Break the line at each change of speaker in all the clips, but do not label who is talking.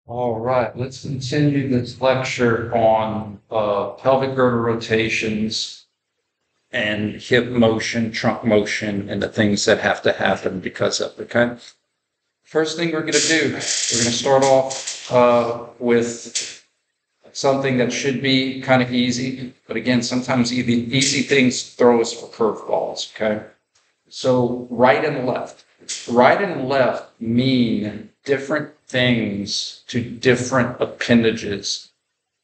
All right, let's continue this lecture on pelvic girdle rotations and hip motion, trunk motion, and the things that have to happen because of it. Okay. First thing we're going to do, we're going to start off with something that should be kind of easy, but again, sometimes easy things throw us for curveballs. Okay. So right and left. Right and left mean different things to different appendages.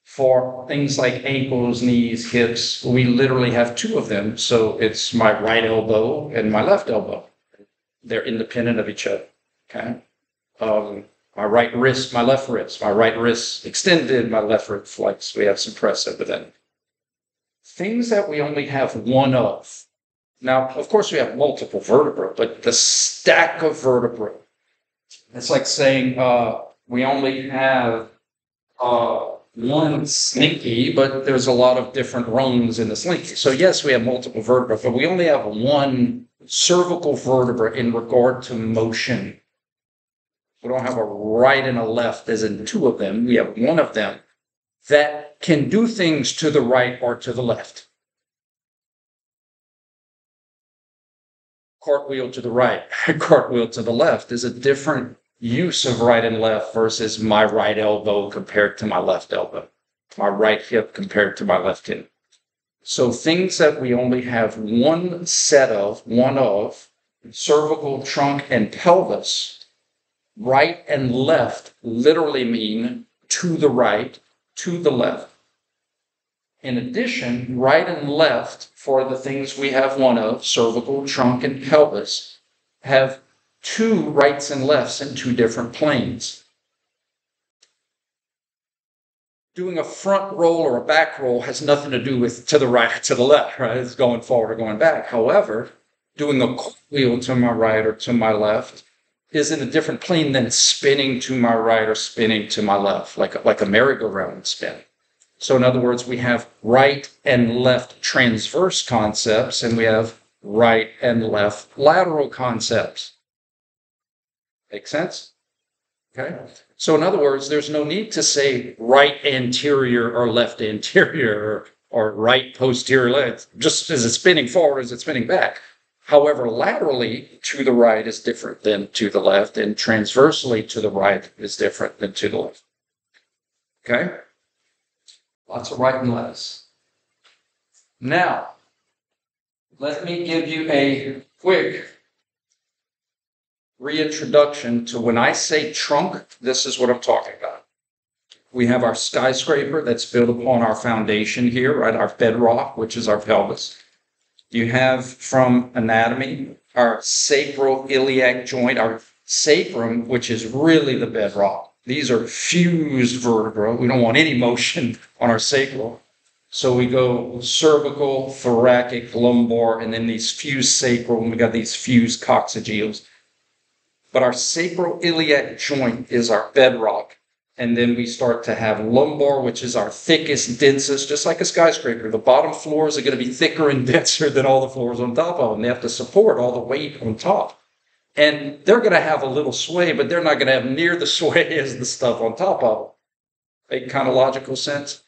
For things like ankles, knees, hips, we literally have two of them. So it's my right elbow and my left elbow. They're independent of each other. Okay. My right wrist, my left wrist. My right wrist extended, my left wrist flexed. We have some press over them. Things that we only have one of. Now, of course, we have multiple vertebrae, but the stack of vertebrae, it's like saying we only have one slinky, but there's a lot of different rungs in the slinky. So yes, we have multiple vertebrae, but we only have one cervical vertebra in regard to motion. We don't have a right and a left as in two of them. We have one of them that can do things to the right or to the left. Cartwheel to the right, cartwheel to the left is a different use of right and left versus my right elbow compared to my left elbow, my right hip compared to my left hip. So things that we only have one set of, cervical, trunk, and pelvis, right and left literally mean to the right, to the left. In addition, right and left, for the things we have one of, cervical, trunk, and pelvis, have two rights and lefts in two different planes. Doing a front roll or a back roll has nothing to do with to the right or to the left, right? It's going forward or going back. However, doing a cartwheel to my right or to my left is in a different plane than spinning to my right or spinning to my left, like a merry-go-round spin. So in other words, we have right and left transverse concepts, and we have right and left lateral concepts. Make sense? Okay. So in other words, there's no need to say right anterior or left anterior or right posterior, just as it's spinning forward as it's spinning back. However, laterally to the right is different than to the left, and transversely to the right is different than to the left. Okay? Lots of right and lefts. Now, let me give you a quick reintroduction to when I say trunk, this is what I'm talking about. We have our skyscraper that's built upon our foundation here, right? Our bedrock, which is our pelvis. You have from anatomy, our sacroiliac joint, our sacrum, which is really the bedrock. These are fused vertebrae. We don't want any motion on our sacral. So we go cervical, thoracic, lumbar, and then these fused sacral, and we got these fused coccygeals. But our sacroiliac joint is our bedrock. And then we start to have lumbar, which is our thickest, densest, just like a skyscraper. The bottom floors are going to be thicker and denser than all the floors on top of them. They have to support all the weight on top. And they're going to have a little sway, but they're not going to have near the sway as the stuff on top of them. Make kind of logical sense?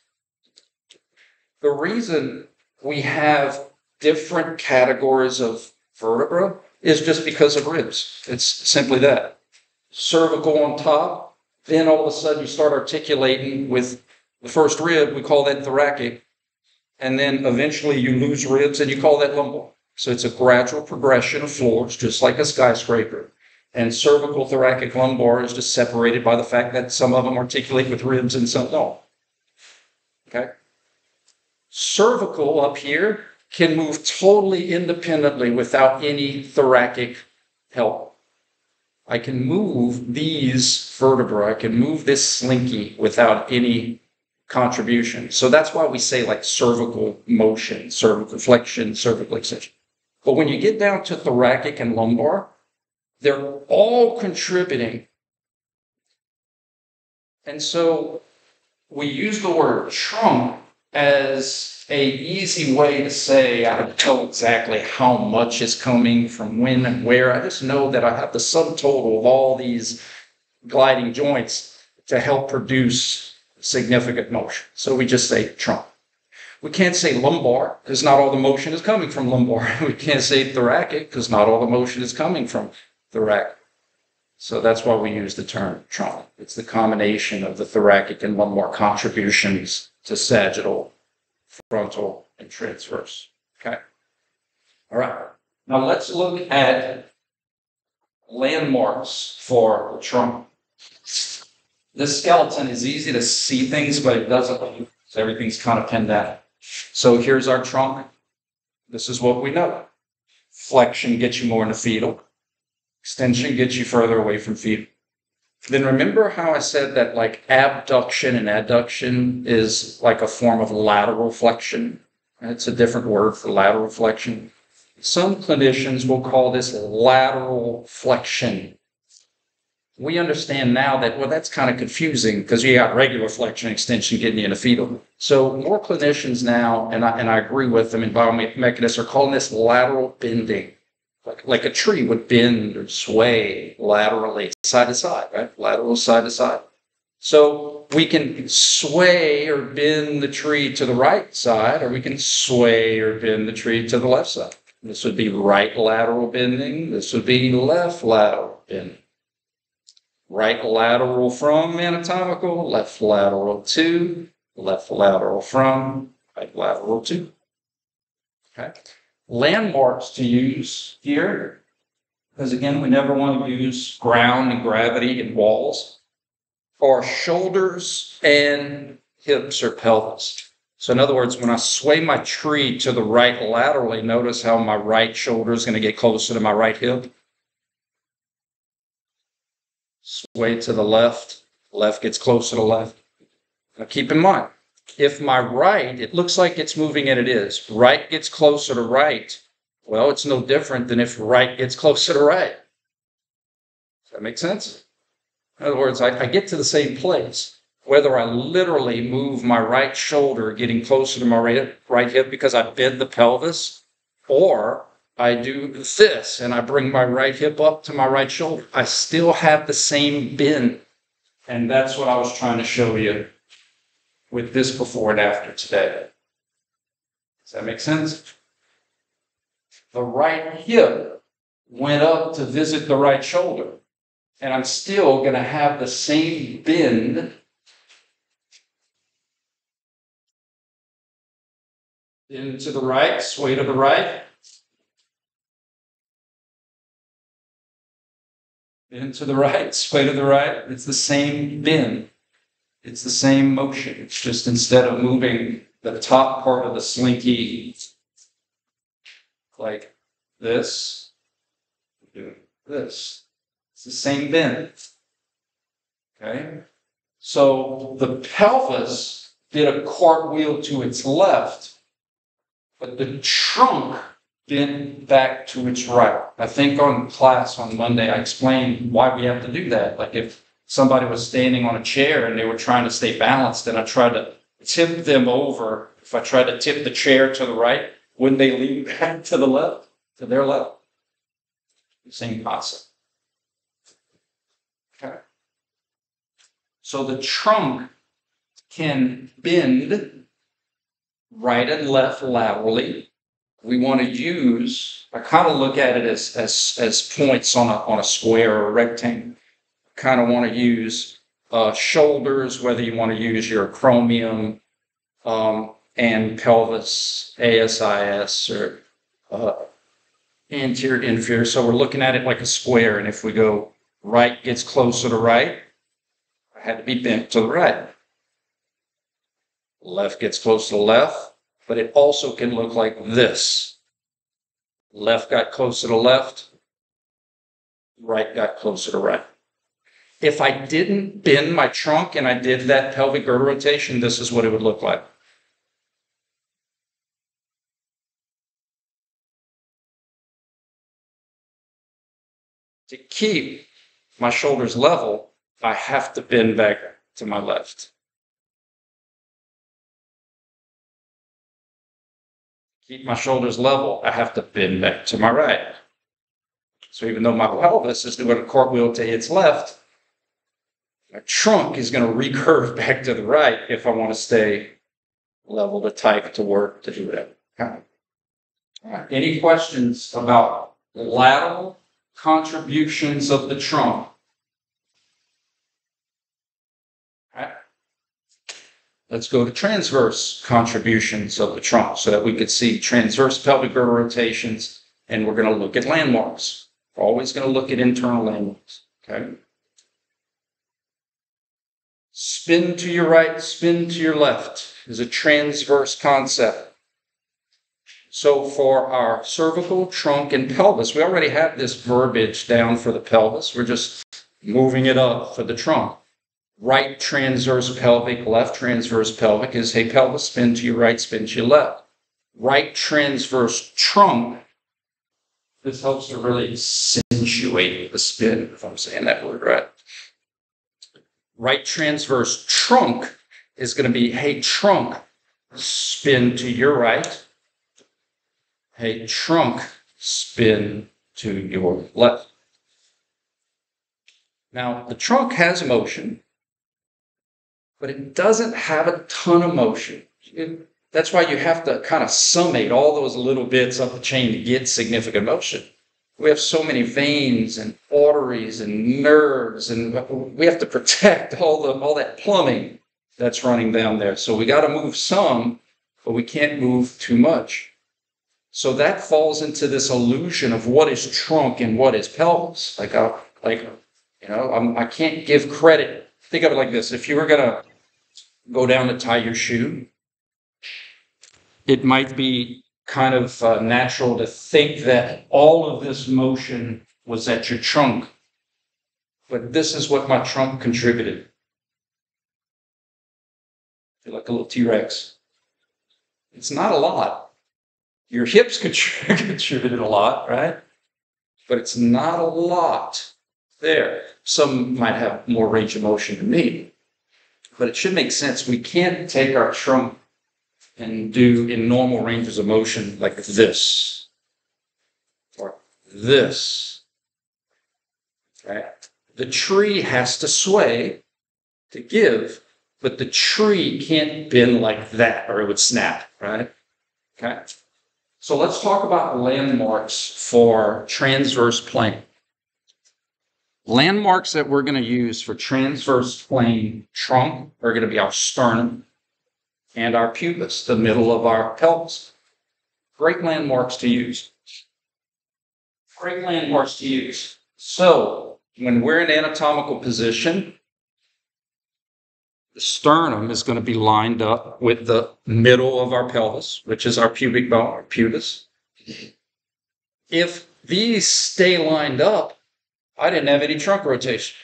The reason we have different categories of vertebra is just because of ribs. It's simply that. Cervical on top, then all of a sudden you start articulating with the first rib, we call that thoracic, and then eventually you lose ribs and you call that lumbar. So it's a gradual progression of floors, just like a skyscraper. And cervical, thoracic, lumbar is just separated by the fact that some of them articulate with ribs and some don't. Okay? Cervical up here can move totally independently without any thoracic help. I can move these vertebrae, I can move this slinky without any contribution. So that's why we say like cervical motion, cervical flexion, cervical extension. But when you get down to thoracic and lumbar, they're all contributing. And so we use the word trunk as an easy way to say, I don't know exactly how much is coming from when and where. I just know that I have the sum total of all these gliding joints to help produce significant motion. So we just say trunk. We can't say lumbar because not all the motion is coming from lumbar. We can't say thoracic because not all the motion is coming from thoracic. So that's why we use the term trunk. It's the combination of the thoracic and lumbar contributions to sagittal, frontal, and transverse. Okay? All right. Now let's look at landmarks for the trunk. This skeleton is easy to see things, but it doesn't. So everything's kind of pinned down. So here's our trunk. This is what we know. Flexion gets you more into fetal. Extension gets you further away from fetal. Then remember how I said that like abduction and adduction is like a form of lateral flexion? It's a different word for lateral flexion. Some clinicians will call this lateral flexion. We understand now that, well, that's kind of confusing because you got regular flexion extension getting you into fetal. So more clinicians now, and I agree with them in biomechanists, are calling this lateral bending. Like a tree would bend or sway laterally, side to side, right? Lateral side to side. So we can sway or bend the tree to the right side, or we can sway or bend the tree to the left side. This would be right lateral bending. This would be left lateral bending. Right lateral from anatomical, left lateral to, left lateral from, right lateral to. Okay. Landmarks to use here, because again, we never want to use ground and gravity and walls, are shoulders and hips or pelvis. So in other words, when I sway my tree to the right laterally, notice how my right shoulder is going to get closer to my right hip. Sway to the left, left gets closer to left. Now keep in mind, if my right, it looks like it's moving and it is, right gets closer to right, well, it's no different than if right gets closer to right. Does that make sense? In other words, I get to the same place, whether I literally move my right shoulder getting closer to my right hip because I bend the pelvis, or I do this and I bring my right hip up to my right shoulder. I still have the same bend. And that's what I was trying to show you with this before and after today. Does that make sense? The right hip went up to visit the right shoulder. And I'm still going to have the same bend into the right, sway to the right. Into the right, sway to the right. It's the same bend. It's the same motion. It's just instead of moving the top part of the slinky like this, do this. It's the same bend. Okay? So the pelvis did a cartwheel to its left, but the trunk bent back to its right. I think on class on Monday, I explained why we have to do that. Like if somebody was standing on a chair and they were trying to stay balanced and I tried to tip them over, if I tried to tip the chair to the right, wouldn't they lean back to the left, to their left? Same concept. Okay. So the trunk can bend right and left laterally. We want to use, I kind of look at it as points on a square or a rectangle. Kind of want to use shoulders, whether you want to use your acromion and pelvis, ASIS, or anterior, inferior. So we're looking at it like a square, and if we go right gets closer to right, I had to be bent to the right. Left gets close to the left, but it also can look like this. Left got closer to left, right got closer to right. If I didn't bend my trunk and I did that pelvic girdle rotation, this is what it would look like. To keep my shoulders level, I have to bend back to my left. Keep my shoulders level, I have to bend back to my right. So even though my pelvis is doing a cartwheel to its left, My trunk is going to recurve back to the right if I want to stay level to type to work to do whatever. Okay. All right. Any questions about lateral contributions of the trunk? All right. Let's go to transverse contributions of the trunk so that we could see transverse pelvic girdle rotations, and we're going to look at landmarks. We're always going to look at internal landmarks. Okay. Spin to your right, spin to your left is a transverse concept. So for our cervical, trunk, and pelvis, we already have this verbiage down for the pelvis. We're just moving it up for the trunk. Right transverse pelvic, left transverse pelvic is, hey, pelvis, spin to your right, spin to your left. Right transverse trunk, this helps to really accentuate the spin, if I'm saying that word right. Right transverse trunk is going to be, hey, trunk, spin to your right. Hey, trunk, spin to your left. Now, the trunk has motion, but it doesn't have a ton of motion. That's why you have to kind of summate all those little bits up the chain to get significant motion. We have so many veins and arteries and nerves, and we have to protect all that plumbing that's running down there. So we got to move some, but we can't move too much. So that falls into this illusion of what is trunk and what is pelvis. I can't give credit. Think of it like this. If you were going to go down to tie your shoe, it might be kind of natural to think that all of this motion was at your trunk. But this is what my trunk contributed. I feel like a little T-Rex. It's not a lot. Your hips contributed a lot, right? But it's not a lot there. Some might have more range of motion than me. But it should make sense. We can't take our trunk and do in normal ranges of motion like this or this. Right? The tree has to sway to give, but the tree can't bend like that or it would snap, right? Okay. So let's talk about landmarks for transverse plane. Landmarks that we're going to use for transverse plane trunk are going to be our sternum and our pubis, the middle of our pelvis. Great landmarks to use. Great landmarks to use. So when we're in anatomical position, the sternum is going to be lined up with the middle of our pelvis, which is our pubic bone, our pubis. If these stay lined up, I didn't have any trunk rotation.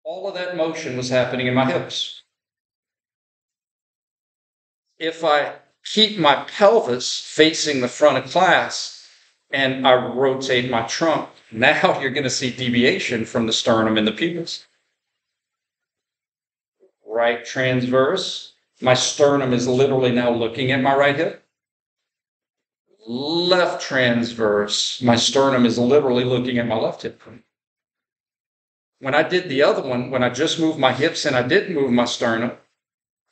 All of that motion was happening in my hips. If I keep my pelvis facing the front of class and I rotate my trunk, now you're going to see deviation from the sternum and the pubis. Right transverse, my sternum is literally now looking at my right hip. Left transverse, my sternum is literally looking at my left hip. When I did the other one, when I just moved my hips and I didn't move my sternum,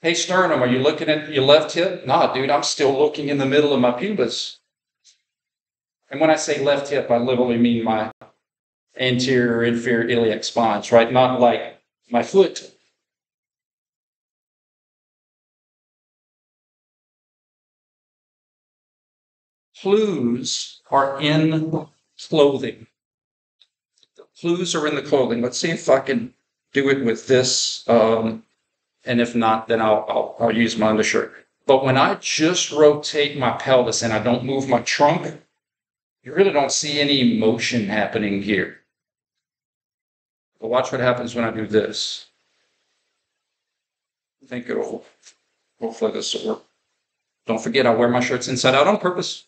hey, sternum, are you looking at your left hip? Nah, dude, I'm still looking in the middle of my pubis. And when I say left hip, I literally mean my anterior, inferior iliac spines, right? Not like my foot. Clues are in clothing. The clues are in the clothing. Let's see if I can do it with this. And if not, then I'll use my undershirt. But when I just rotate my pelvis and I don't move my trunk, you really don't see any motion happening here. But watch what happens when I do this. I think hopefully this will work. Don't forget, I wear my shirts inside out on purpose.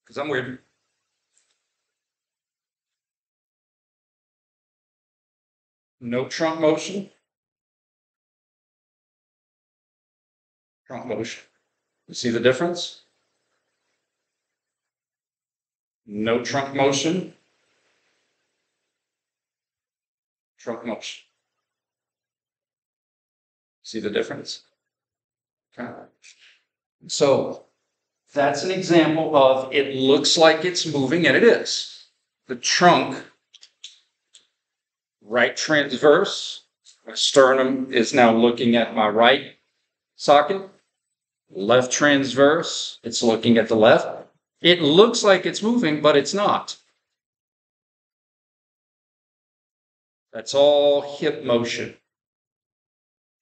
Because I'm weird. No trunk motion. Trunk motion. You see the difference? No trunk motion. Trunk motion. See the difference? Okay. So that's an example of it looks like it's moving, and it is. The trunk, right transverse, my sternum is now looking at my right socket. Left transverse, it's looking at the left. It looks like it's moving, but it's not. That's all hip motion.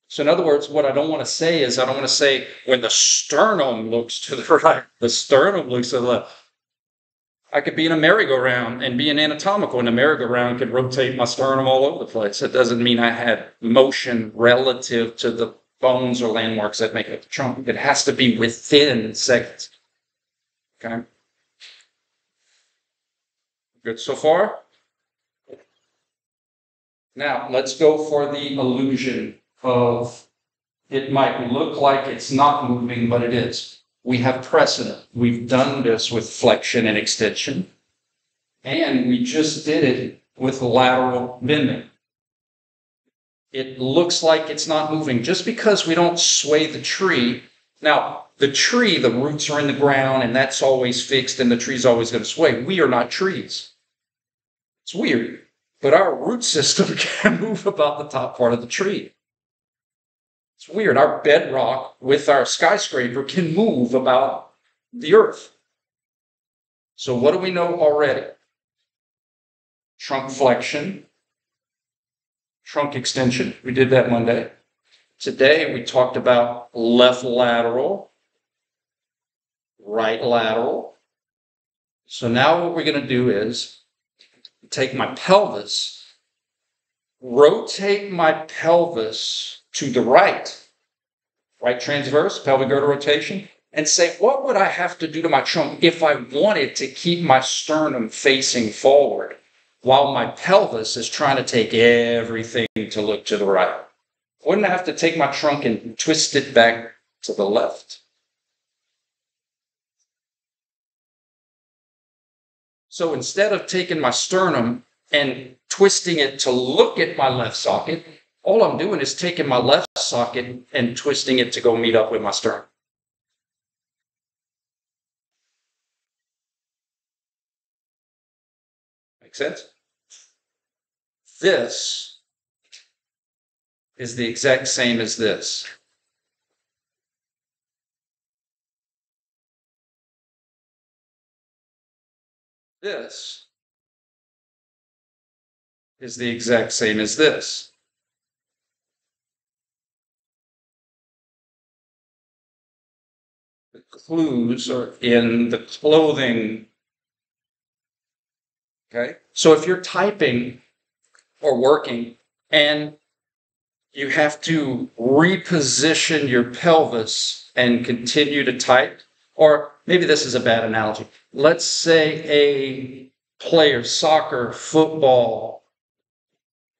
So in other words, what I don't want to say is I don't want to say when the sternum looks to the right, the sternum looks to the left. I could be in a merry-go-round and be an anatomical, and the merry-go-round could rotate my sternum all over the place. It doesn't mean I had motion relative to the bones or landmarks that make up the trunk. It has to be within segments. Okay? Good so far? Now, let's go for the illusion of it might look like it's not moving, but it is. We have precedent. We've done this with flexion and extension, and we just did it with lateral bending. It looks like it's not moving just because we don't sway the tree. Now, the tree, the roots are in the ground, and that's always fixed, and the tree's always going to sway. We are not trees. It's weird, but our root system can move about the top part of the tree. It's weird. Our bedrock with our skyscraper can move about the earth. So what do we know already? Trunk flexion, trunk extension. We did that Monday. Today we talked about left lateral, right lateral. So now what we're going to do is take my pelvis, rotate my pelvis to the right transverse, pelvic girdle rotation, and say, what would I have to do to my trunk if I wanted to keep my sternum facing forward while my pelvis is trying to take everything to look to the right? Wouldn't I have to take my trunk and twist it back to the left? So instead of taking my sternum and twisting it to look at my left socket, all I'm doing is taking my left socket and twisting it to go meet up with my sternum. Make sense? This is the exact same as this. This is the exact same as this. The clues are in the clothing. Okay? So if you're typing or working and you have to reposition your pelvis and continue to type, or maybe this is a bad analogy. Let's say a player, soccer, football,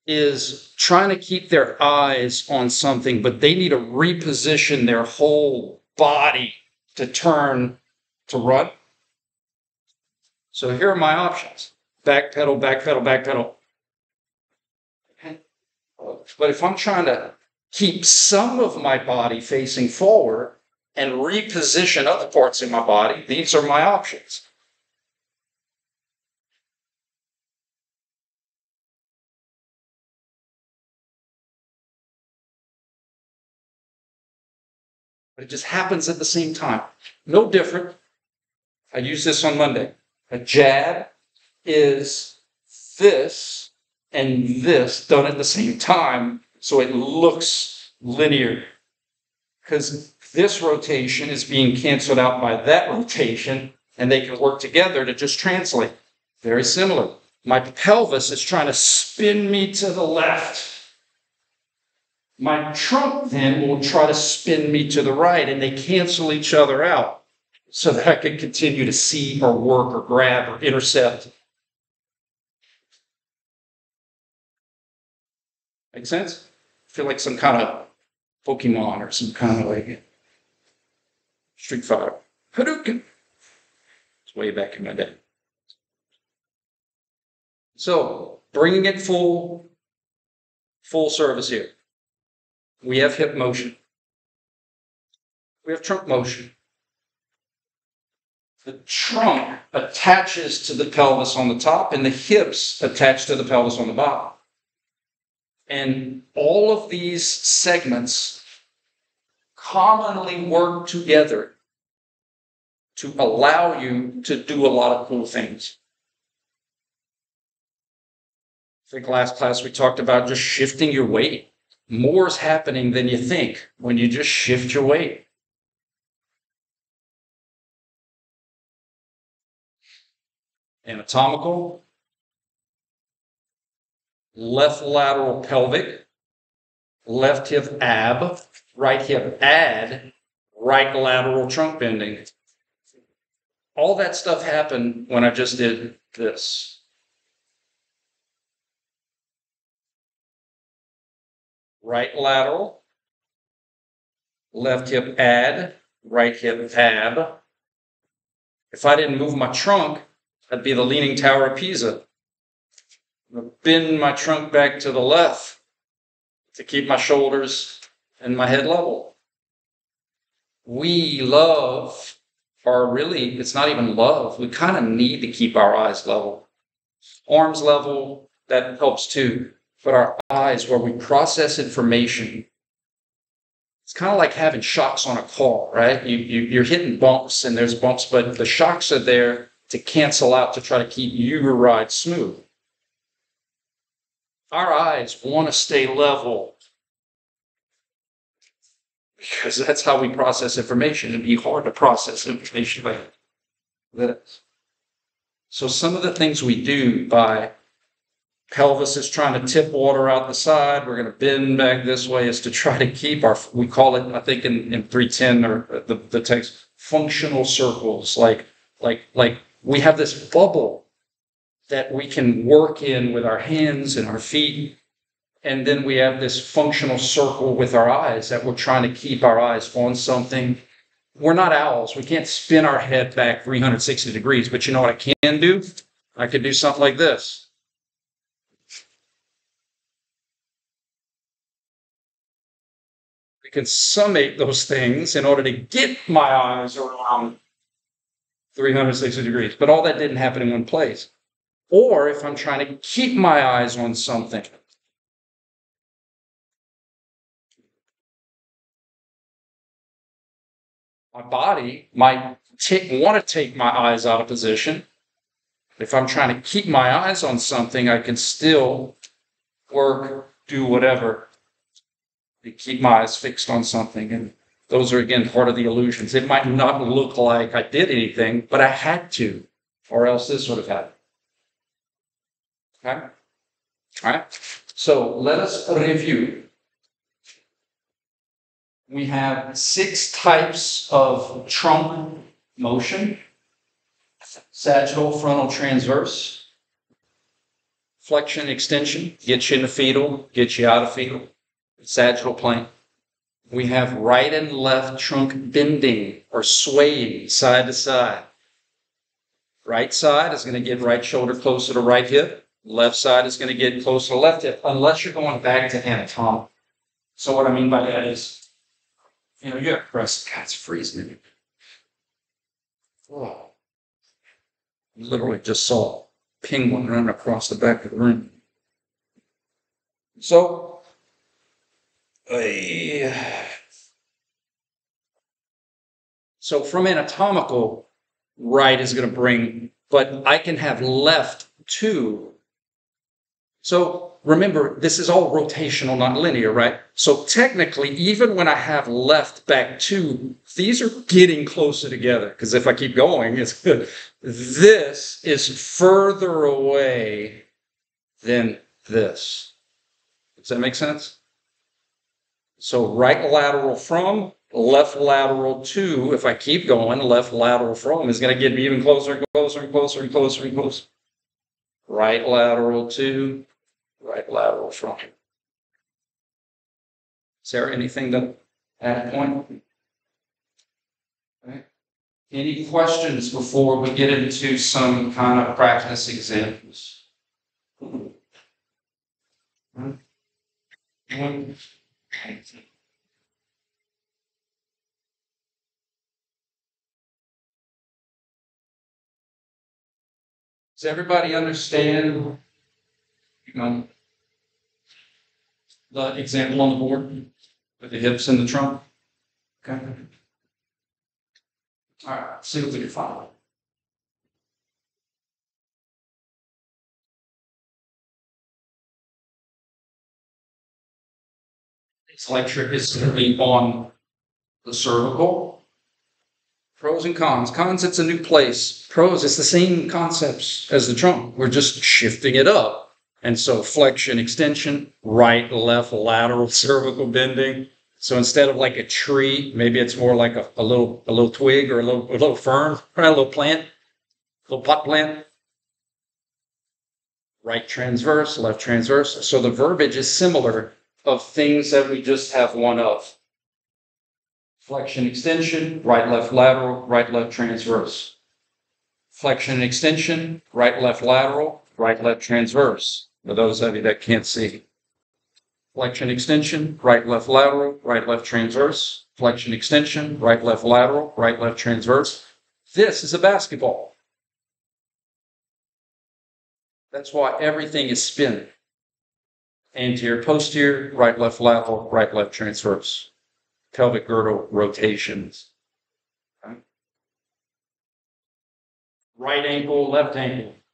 is trying to keep their eyes on something, but they need to reposition their whole body to turn to run. So here are my options. Back pedal, back pedal, back pedal. But if I'm trying to keep some of my body facing forward and reposition other parts of my body, these are my options. But it just happens at the same time. No different. I used this on Monday. A jab is this and this done at the same time, so it looks linear. Because this rotation is being canceled out by that rotation, and they can work together to just translate. Very similar. My pelvis is trying to spin me to the left. My trunk then will try to spin me to the right, and they cancel each other out so that I can continue to see or work or grab or intercept. Make sense? I feel like some kind of Pokemon or some kind of like Street Fighter. Hadouken! It's way back in my day. So bringing it full service here. We have hip motion. We have trunk motion. The trunk attaches to the pelvis on the top, and the hips attach to the pelvis on the bottom. And all of these segments commonly work together to allow you to do a lot of cool things. I think last class we talked about just shifting your weight. More is happening than you think when you just shift your weight. Anatomical, left lateral pelvic, left hip ab, right hip add, right lateral trunk bending. All that stuff happened when I just did this. Right lateral, left hip add, right hip ab. If I didn't move my trunk, I'd be the Leaning Tower of Pisa. Bend my trunk back to the left to keep my shoulders and my head level. We love, or really, it's not even love, we kind of need to keep our eyes level. Arms level, that helps too. But our eyes, where we process information, it's kind of like having shocks on a car, right? You're hitting bumps, and there's bumps, but the shocks are there to cancel out to try to keep your ride smooth. Our eyes want to stay level because that's how we process information. It'd be hard to process information like this. So some of the things we do by pelvis is trying to tip water out the side. We're going to bend back this way is to try to keep our, we call it, I think in 310 or the text, functional circles. Like we have this bubble that we can work in with our hands and our feet. And then we have this functional circle with our eyes that we're trying to keep our eyes on something. We're not owls. We can't spin our head back 360 degrees. But you know what I can do? I can do something like this. We can summate those things in order to get my eyes around 360 degrees. But all that didn't happen in one place. Or if I'm trying to keep my eyes on something. My body might want to take my eyes out of position. If I'm trying to keep my eyes on something, I can still work, do whatever to keep my eyes fixed on something. And those are, again, part of the illusions. It might not look like I did anything, but I had to, or else this would have happened. Okay? All right? So let us review. We have 6 types of trunk motion. Sagittal, frontal, transverse. Flexion, extension, gets you in the fetal, gets you out of fetal. Sagittal plane. We have right and left trunk bending or swaying side to side. Right side is going to get right shoulder closer to right hip. Left side is going to get closer to left hip, unless you're going back to anatomical. So what I mean by that is, you know, you have press. God, it's freezing. Oh. Literally just saw a penguin running across the back of the room. So, from anatomical, right is going to bring, but I can have left too. So remember, this is all rotational, not linear, right? So technically, even when I have left back 2, these are getting closer together, because if I keep going, it's good. This is further away than this. Does that make sense? So right lateral from, left lateral to, if I keep going, left lateral from is going to get me even closer and closer and closer and closer and closer. Right lateral to, right lateral from. Is there anything to add point? Okay. Any questions before we get into some kind of practice examples? Does everybody understand, you know, the example on the board with the hips and the trunk? Okay. All right, see what we can find. This lecture is going to be on the cervical. Pros and cons. Cons, it's a new place. Pros, it's the same concepts as the trunk. We're just shifting it up. And so flexion, extension, right, left, lateral, cervical bending. So instead of like a tree, maybe it's more like a little twig or a little fern, right? A little plant, a little pot plant. Right transverse, left transverse. So the verbiage is similar of things that we just have one of. Flexion, extension, right, left, lateral, right, left, transverse. Flexion and extension, right, left, lateral, right, left, transverse. For those of you that can't see. Flexion, extension, right, left, lateral, right, left, transverse. Flexion, extension, right, left, lateral, right, left, transverse. This is a basketball. That's why everything is spinning. Anterior, posterior, right, left, lateral, right, left, transverse. Pelvic girdle rotations. Okay. Right ankle,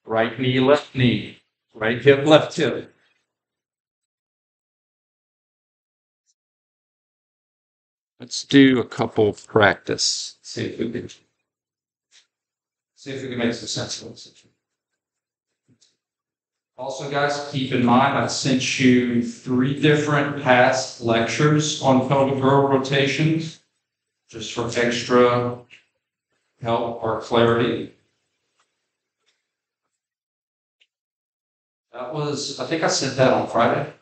right knee, right hip, left hip. Let's do a couple practice. See if we can make some sense of this. Also, guys, keep in mind I sent you 3 different past lectures on pelvic girdle rotations, just for extra help or clarity. That was, I think I sent that on Friday.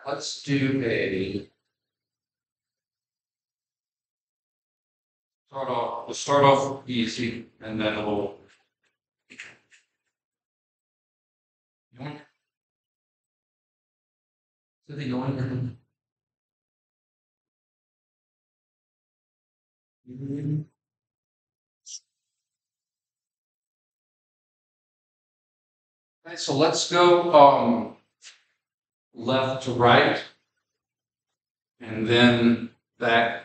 Let's do a we'll start off easy and then we'll to the yoink. Okay, so let's go left to right and then back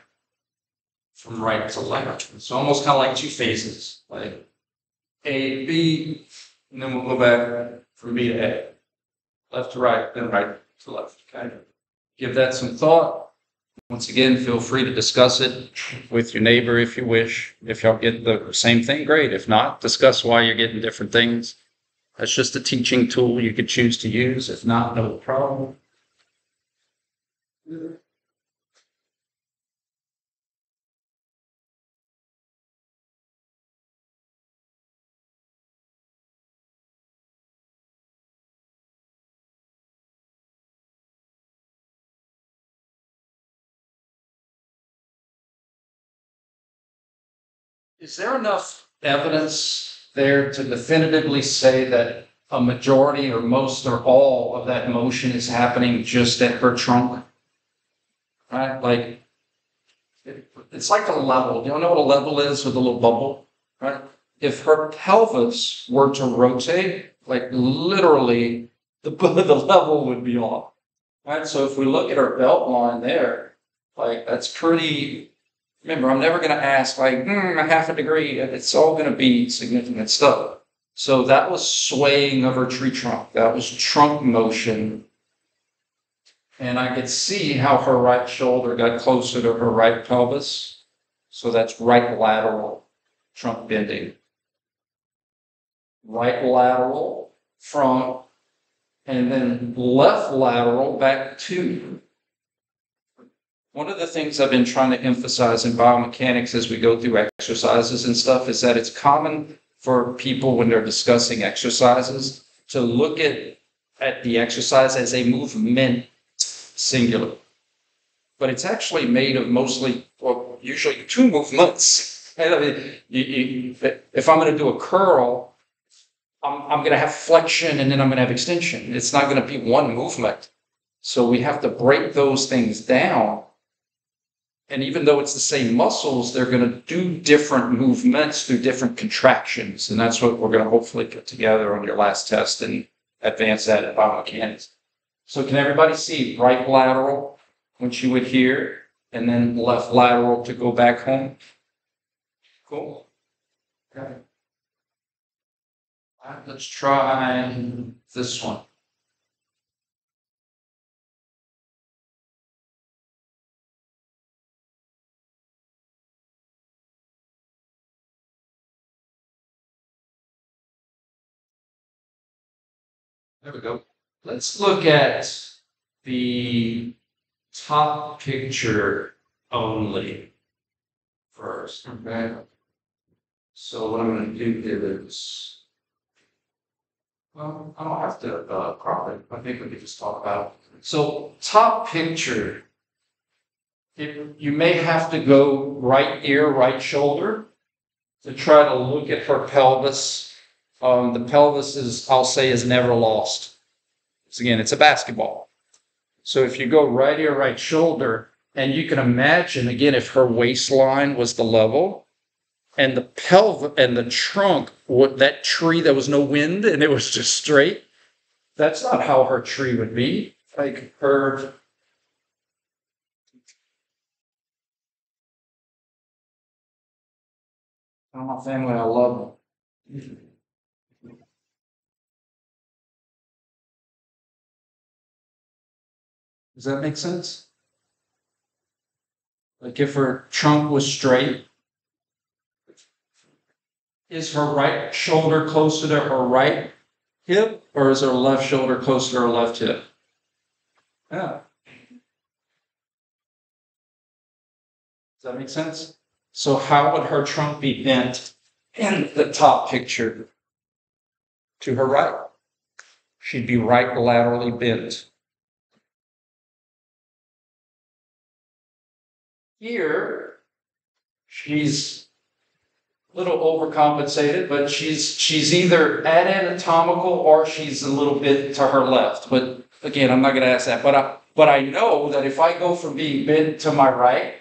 from right to left. It's almost kind of like 2 phases, like A, B, and then we'll go back from B to A. Left to right, then right to left. Okay. Give that some thought. Once again, feel free to discuss it with your neighbor if you wish. If y'all get the same thing, great. If not, discuss why you're getting different things. That's just a teaching tool you could choose to use. If not, no problem. Is there enough evidence there to definitively say that a majority or most or all of that motion is happening just at her trunk? Right? Like, it's like a level. You don't know what a level is with a little bubble, right? If her pelvis were to rotate, like literally, the level would be off. Right? So if we look at her belt line there, like that's pretty. Remember, I'm never going to ask like a half a degree. It's all going to be significant stuff. So that was swaying of her tree trunk. That was trunk motion. And I could see how her right shoulder got closer to her right pelvis. So that's right lateral trunk bending. Right lateral front, and then left lateral back 2. One of the things I've been trying to emphasize in biomechanics as we go through exercises and stuff is that it's common for people when they're discussing exercises to look at the exercise as a movement singular. But it's actually made of mostly, well, know, usually two movements. I mean, if I'm going to do a curl, I'm going to have flexion and then I'm going to have extension. It's not going to be one movement. So we have to break those things down. And even though it's the same muscles, they're going to do different movements through different contractions. And that's what we're going to hopefully put together on your last test and advance that in biomechanics. So can everybody see right lateral, which you would hear, and then left lateral to go back home? Cool. Okay. All right, let's try this one. There we go. Let's look at the top picture only first. Okay. So what I'm going to do is, well, I don't have to crop it. I think we could just talk about it. So top picture, you may have to go right ear, right shoulder to try to look at her pelvis. The pelvis is, I'll say, is never lost. So again, it's a basketball. So if you go right ear, right shoulder, and you can imagine, again, if her waistline was the level, and the pelvis and the trunk, that tree, there was no wind and it was just straight. That's not how her tree would be. Like her. My family, I love them. Does that make sense? Like if her trunk was straight, is her right shoulder closer to her right hip, or is her left shoulder closer to her left hip? Yeah. Does that make sense? So how would her trunk be bent in the top picture? To her right. She'd be right laterally bent. Here, she's a little overcompensated, but she's either at anatomical or she's a little bit to her left. But again, I'm not going to ask that. But I know that if I go from being bent to my right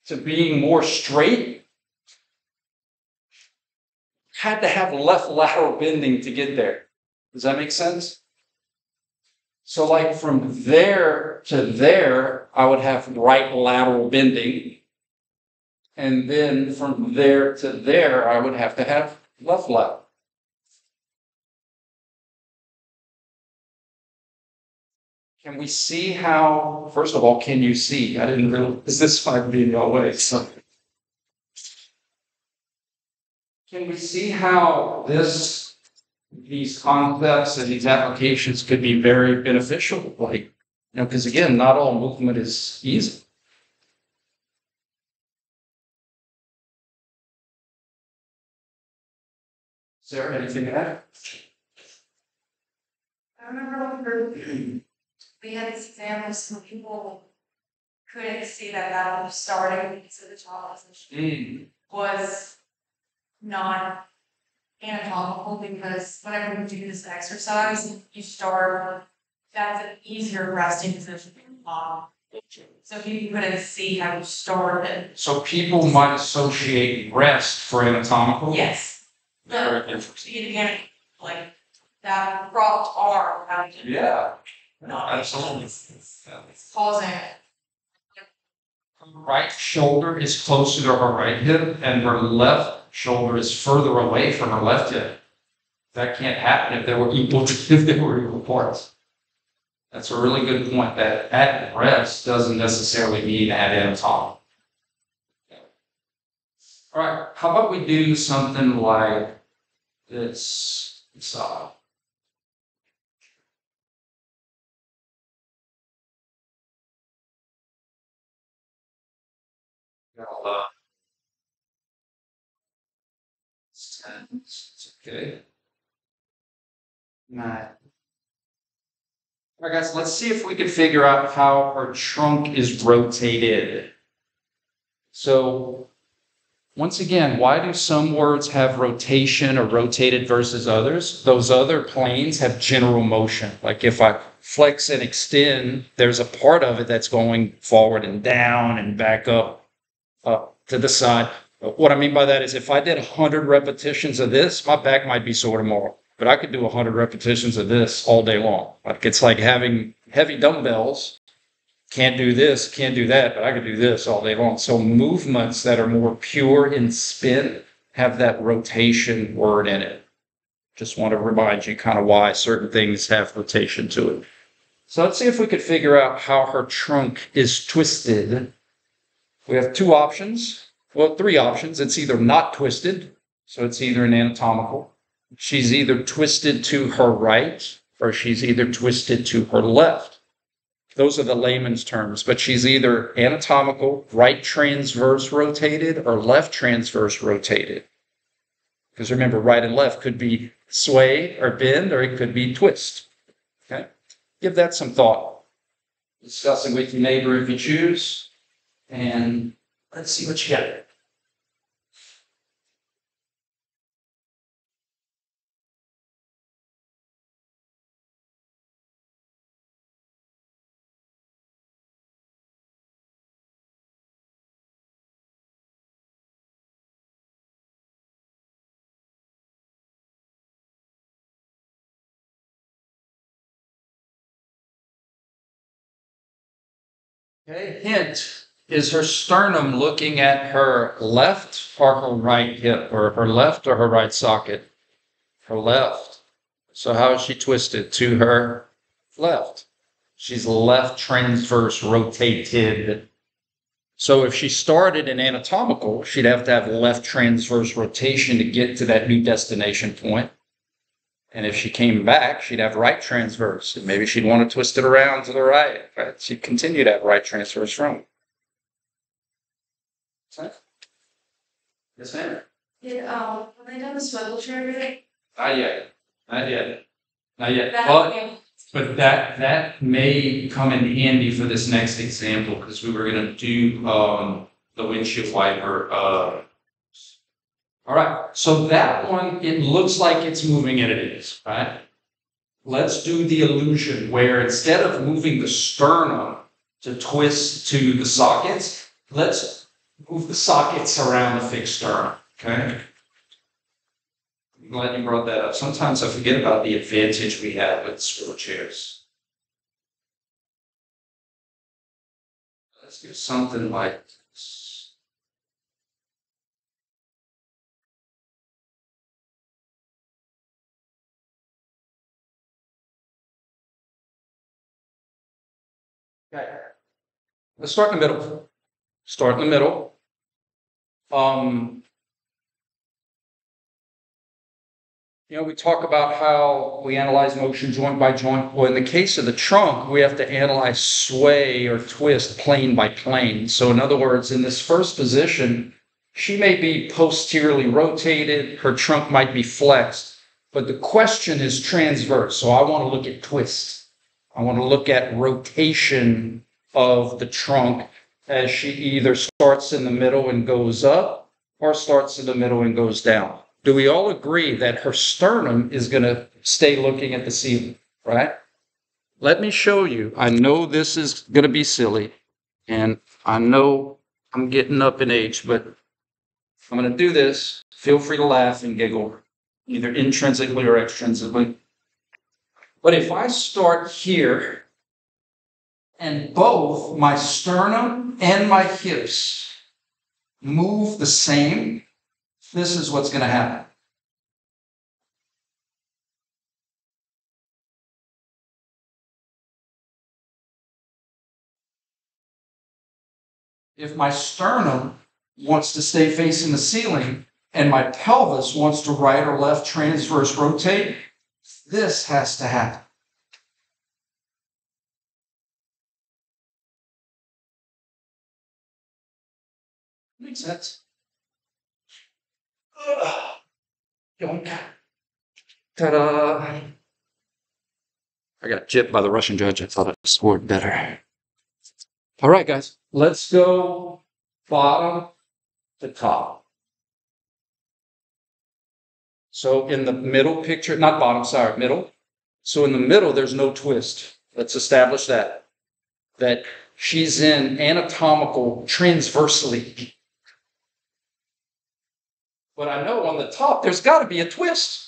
to being more straight, had to have left lateral bending to get there. Does that make sense? So like from there to there, I would have right lateral bending. And then from there to there, I would have to have left lateral. Can we see how, first of all, can you see? I didn't realize this might be in your way. So. Can we see how these concepts and these applications could be very beneficial? Like, because again, not all movement is easy. Is there anything to add?
I remember we had these examples where people couldn't see that that starting because of the jaw position was not anatomical, because whenever you do this exercise, you start, that's an easier resting position for your bottom. So people couldn't see how you started.
So people might associate rest for anatomical?
Yes.
Very interesting.
Again, like that propped arm.
Yeah.
No,
Absolutely.
It's causing it.
Her right shoulder is closer to her right hip, and her left shoulder is further away from her left hip. That can't happen if they were equal parts. That's a really good point. That at rest doesn't necessarily mean at anatomical. All right, how about we do something like this? It's okay. 9. All right, guys, let's see if we can figure out how her trunk is rotated. So once again, why do some words have rotation or rotated versus others? Those other planes have general motion. Like if I flex and extend, there's a part of it that's going forward and down and back up to the side. What I mean by that is if I did 100 repetitions of this, my back might be sore tomorrow. But I could do 100 repetitions of this all day long. Like it's like having heavy dumbbells. Can't do this, can't do that, but I could do this all day long. So movements that are more pure in spin have that rotation word in it. Just want to remind you kind of why certain things have rotation to it. So let's see if we could figure out how her trunk is twisted. We have two options. Well, three options. It's either not twisted, so it's either an anatomical. She's either twisted to her right, or she's either twisted to her left. Those are the layman's terms, but she's either anatomical, right transverse rotated, or left transverse rotated. Because remember, right and left could be sway or bend, or it could be twist. Okay? Give that some thought. Discuss it with your neighbor if you choose, and let's see what you got. Okay, hint. Is her sternum looking at her left or her right hip, or her left or her right socket? Her left. So how is she twisted? To her left. She's left transverse rotated. So if she started in anatomical, she'd have to have left transverse rotation to get to that new destination point. And if she came back, she'd have right transverse. And maybe she'd want to twist it around to the right. Right? She'd continue to have right transverse from. Yes, ma'am.
Have they done the swivel chair yet?
Not yet. Not yet. Not yet.
That
But that may come in handy for this next example because we were going to do the windshield wiper. All right, so that one, it looks like it's moving and it is, right? Let's do the illusion where instead of moving the sternum to twist to the sockets, let's move the sockets around the fixed sternum, okay? I'm glad you brought that up. Sometimes I forget about the advantage we have with swivel chairs. Let's do something like this. Okay. Let's start in the middle. Start in the middle. We talk about how we analyze motion joint by joint. Well, in the case of the trunk, we have to analyze sway or twist plane by plane. So in other words, in this first position, she may be posteriorly rotated, her trunk might be flexed, but the question is transverse. So I want to look at twist. I want to look at rotation of the trunk as she either starts in the middle and goes up or starts in the middle and goes down. Do we all agree that her sternum is going to stay looking at the ceiling, right? Let me show you. I know this is going to be silly, and I know I'm getting up in age, but I'm going to do this. Feel free to laugh and giggle, either intrinsically or extrinsically. But if I start here, and both my sternum and my hips move the same, this is what's going to happen. If my sternum wants to stay facing the ceiling and my pelvis wants to right or left transverse rotate, this has to happen. Makes sense? Ta-da! I got gypped by the Russian judge. I thought I scored better. All right, guys, let's go bottom to top. So in the middle picture, not bottom, sorry, middle. So in the middle, there's no twist. Let's establish that she's in anatomical transversely. But I know on the top, there's got to be a twist.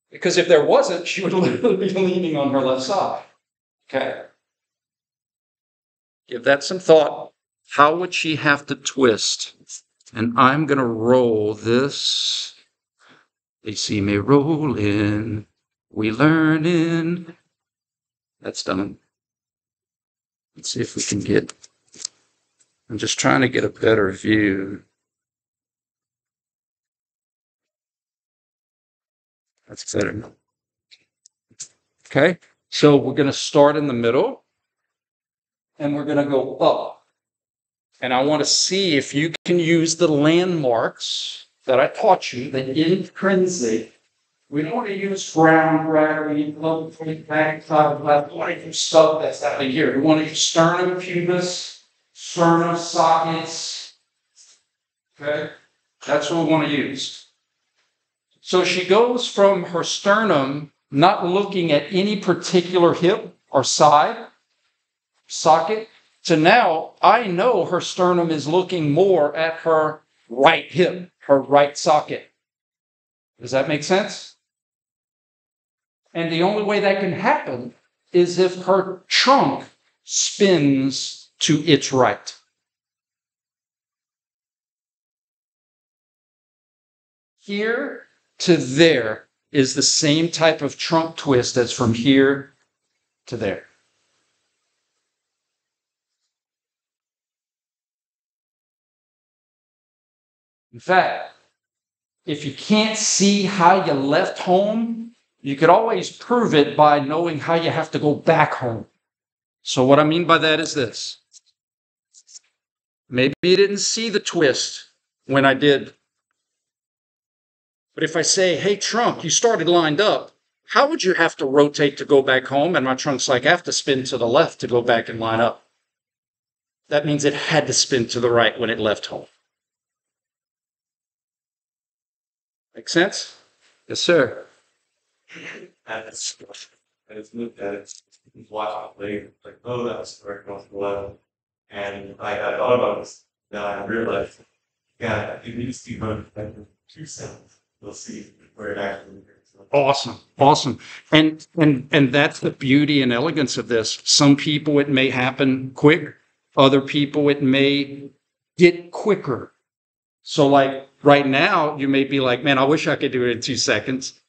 Because if there wasn't, she would literally be leaning on her left side. Okay. Give that some thought. How would she have to twist? And I'm going to roll this. They see me rolling. We learning. That's done. Let's see if we can get. I'm just trying to get a better view. That's better. Okay. So we're going to start in the middle. And we're going to go up. And I want to see if you can use the landmarks that I taught you, the intrinsic. We don't want to use ground gravity, lump, back, side, left. We want to use stuff that's happening here. We want to use sternum, pubis, sternum, sockets. Okay? That's what we want to use. So she goes from her sternum, not looking at any particular hip or side, socket, to now I know her sternum is looking more at her right hip, her right socket. Does that make sense? And the only way that can happen is if her trunk spins to its right. Here to there is the same type of trunk twist as from here to there. In fact, if you can't see how you left home, you could always prove it by knowing how you have to go back home. So what I mean by that is this. Maybe you didn't see the twist when I did. But if I say, hey, trunk, you started lined up, how would you have to rotate to go back home? And my trunk's like, I have to spin to the left to go back and line up. That means it had to spin to the right when it left home. Make sense? Yes, sir.
I just looked at it, watched it later, like, oh, that's correct off the level. And I thought about this, then I realized, yeah, it needs to go like 2 seconds. We'll see where it actually is.
Awesome. And that's the beauty and elegance of this. Some people it may happen quick, other people it may get quicker. So like right now, you may be like, man, I wish I could do it in 2 seconds.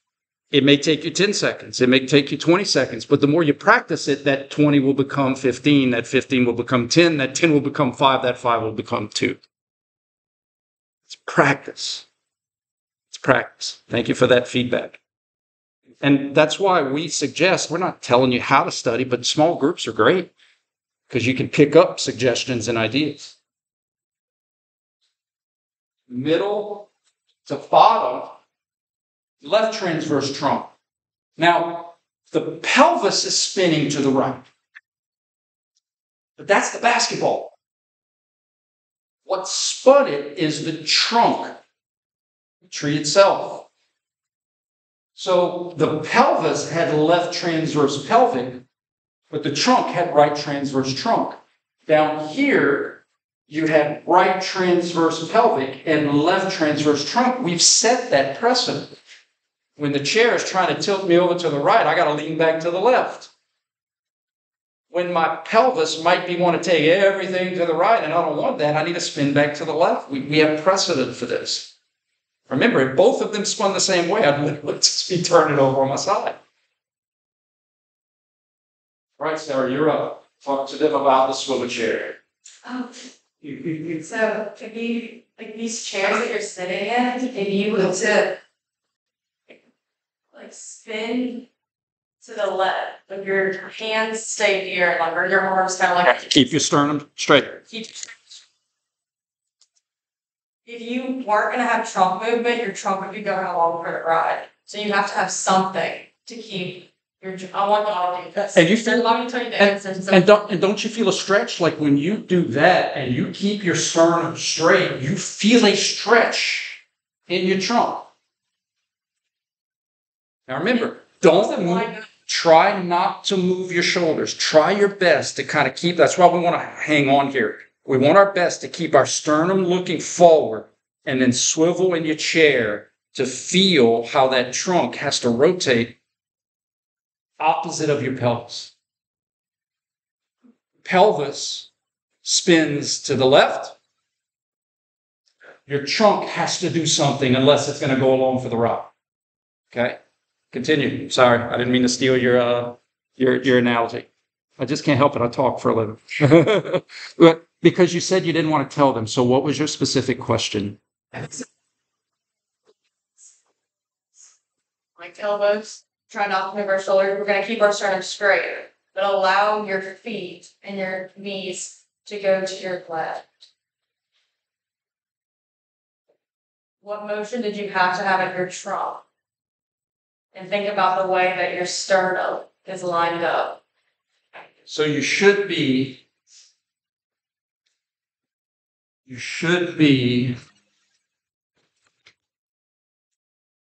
It may take you 10 seconds. It may take you 20 seconds. But the more you practice it, that 20 will become 15. That 15 will become 10. That 10 will become 5. That 5 will become 2. It's practice. It's practice. Thank you for that feedback. And that's why we suggest, we're not telling you how to study, but small groups are great because you can pick up suggestions and ideas. Middle to bottom, left transverse trunk. Now, the pelvis is spinning to the right. But that's the basketball. What spun it is the trunk, the tree itself. So the pelvis had left transverse pelvic, but the trunk had right transverse trunk. Down here, you had right transverse pelvic and left transverse trunk. We've set that precedent. When the chair is trying to tilt me over to the right, I got to lean back to the left. When my pelvis might be want to take everything to the right, and I don't want that, I need to spin back to the left. We have precedent for this. Remember, if both of them spun the same way, I'd literally just be turning over on my side. All right, Sarah, you're up. Talk to them about the swivel chair.
Oh. So if you, like these chairs that you're sitting in, if you were to like spin to the left, like your hands stay here, like or your arms kind of like
Keep your sternum straight.
If you weren't going to have trunk movement, your trunk would be going along for the ride. So you have to have something to keep I want y'all to do this.
And you
So
feel-
let me tell you the answers.
And don't you feel a stretch? Like when you do that and you keep your sternum straight, you feel a stretch in your trunk. Now remember, don't move, try not to move your shoulders. Try your best to kind of keep, that's why we want to hang on here. We want our best to keep our sternum looking forward and then swivel in your chair to feel how that trunk has to rotate opposite of your pelvis. Pelvis spins to the left. Your trunk has to do something unless it's going to go along for the ride. Okay? Continue. Sorry, I didn't mean to steal your analogy. I just can't help it. I talk for a living. But because you said you didn't want to tell them, so what was your specific question?
Like elbows, try not to move our shoulders. We're gonna keep our sternum straight, but allow your feet and your knees to go to your left. What motion did you have to have in your trunk? And think about the way that your sternum is lined up.
So you should be,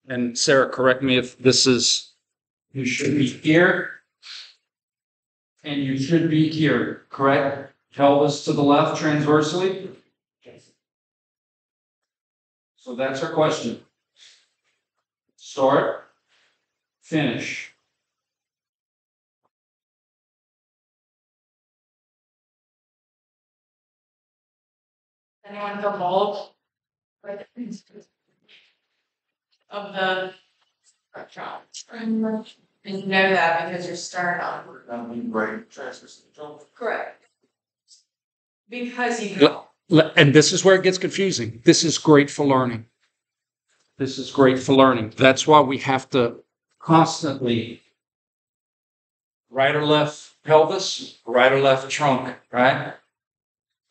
and Sarah, correct me if this is, you should be here, and you should be here, correct? Pelvis to the left transversely? So that's her question. Start, finish.
Anyone feel bold? Of the trunk. And you know that because your sternum.
Right, transfer.
Correct. Because you.
And this is where it gets confusing. This is great for learning. This is great for learning. That's why we have to constantly right or left pelvis, right or left trunk, right?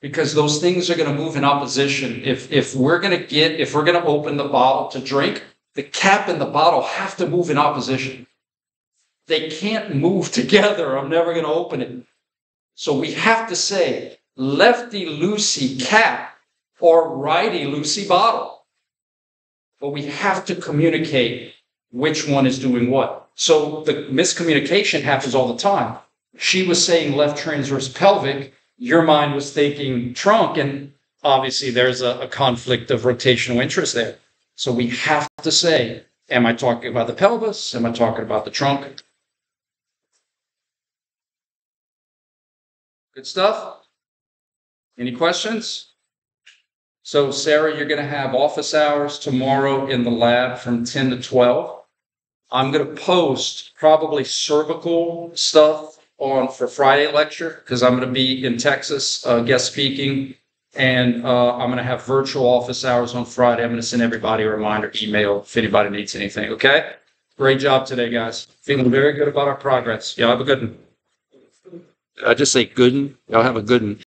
Because those things are going to move in opposition. If we're going to open the bottle to drink, the cap and the bottle have to move in opposition. They can't move together. I'm never going to open it. So we have to say lefty loosey cap or righty loosey bottle. But we have to communicate which one is doing what. So the miscommunication happens all the time. She was saying left transverse pelvic. Your mind was thinking trunk, and obviously there's a conflict of rotational interest there. So we have to say, am I talking about the pelvis? Am I talking about the trunk? Good stuff? Any questions? So Sarah, you're going to have office hours tomorrow in the lab from 10 to 12. I'm going to post probably cervical stuff on for Friday lecture because I'm going to be in Texas guest speaking, and I'm going to have virtual office hours on Friday. I'm going to send everybody a reminder email if anybody needs anything. Okay? Great job today, guys. Feeling very good about our progress. Y'all have a good one. Did I just say good one? Y'all have a good one.